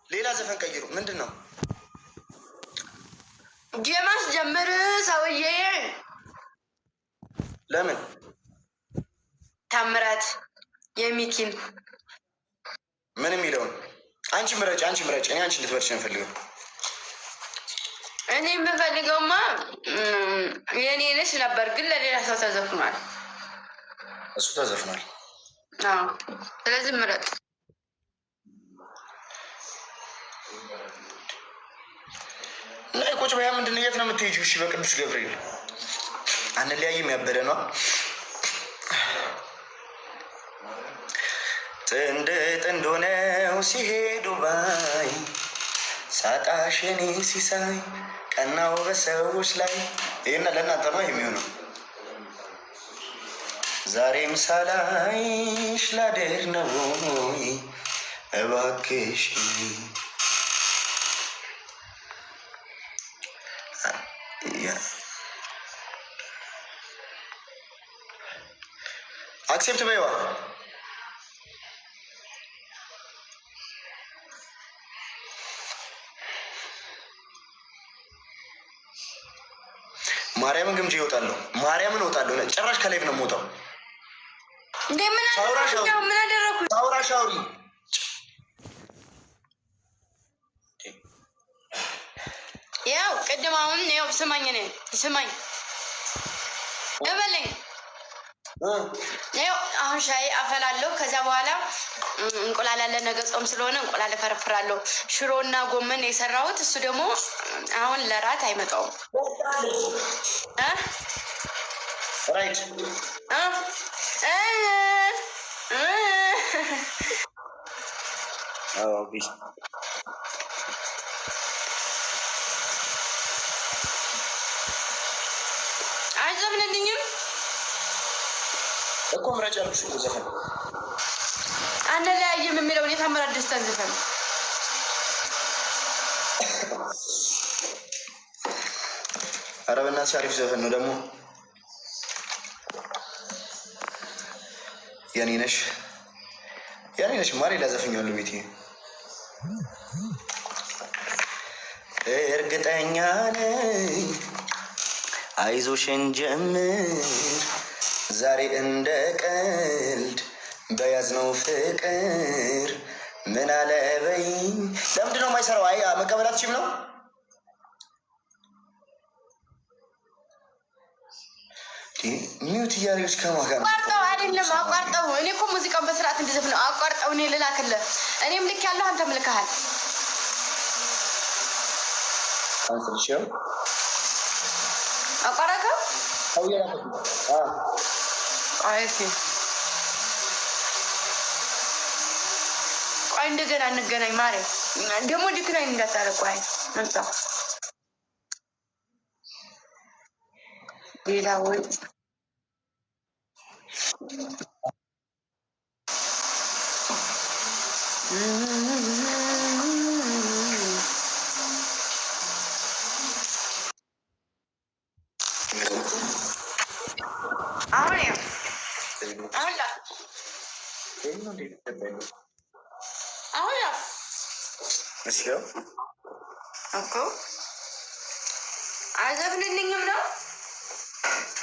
ሌላ ዘፈን ቀይሩ። ምንድን ነው ጀማስ ጀምር ሰውዬ? ለምን ታምራት የሚኪን ምን የሚለውን አንቺ ምረጭ፣ አንቺ ምረጭ። እኔ አንቺ እንድትመርጭ ነው የምፈልገው። እኔ የምፈልገውማ የኔ ነሽ ነበር፣ ግን ለሌላ ሰው ተዘፍኗል። እሱ ተዘፍኗል። አዎ፣ ስለዚህ ምረጥ። ላይ ቁጭ በያ። ምንድን ነው? የት ነው የምትሄጂው? እሺ፣ በቅዱስ ገብርኤል አንለያይም። ያበደ ነው። ጥንድ ጥንድ ሆነው ሲሄዱ ባይ ሳጣሽ የኔ ሲሳይ ቀናው በሰዎች ላይ። ይሄን ለእናንተ ነው የሚሆነው። ዛሬም ሳላይሽ ላድር ነው እባክሽ አክሴፕት በይዋ። ማርያምን ግምጄ ይወጣለሁ። ማርያምን እወጣለሁ። ጭራሽ ከላይ ነው የምወጣው። እንዴ ምን አደረኩ? ሳውራ ሻውሪ ያው ቅድም አሁን ያው ስማኝ፣ እኔ ስማኝ እበለኝ። ያው አሁን ሻይ አፈላለሁ። ከዛ በኋላ እንቁላል አለ፣ ነገ ጾም ስለሆነ እንቁላል እፈረፍራለሁ። ሽሮና ጎመን የሰራሁት እሱ ደግሞ አሁን ለራት አይመጣውም። ራይት አይዘፍንልኝም እኮ ምረጭ ያልኩሽ እኮ ዘፈን አንለያይም የሚለውን የታምራት ደስታን ዘፈን። ኧረ በእናትሽ አሪፍ ዘፈን ነው ደግሞ። የኔ ነሽ ማሬ ላዘፍኛለሁ ቤቴ። እርግጠኛ ነኝ አይዞሽን ጀምር ዛሬ እንደ ቀልድ በያዝነው ፍቅር ምን አለበይ። ለምንድን ነው የማይሰራው? አይ መቀበላችም ነው። ሚዩት እያለች ከማጋ አቋርጠው አይደለም አቋርጠው። እኔ እኮ ሙዚቃውን በስርዓት እንድዘፍ ነው አቋርጠው። እኔ ልላክልህ። እኔም ልክ ያለሁ አንተም ልካሃል። አንስልሽው አቋረከው ቆይ እንደገና እንገናኝ ማርያም። ደግሞ ዲክራይን እንዳታረቁ። አይ መጣ ሌላ ወይ አዘፍንልኝም ነው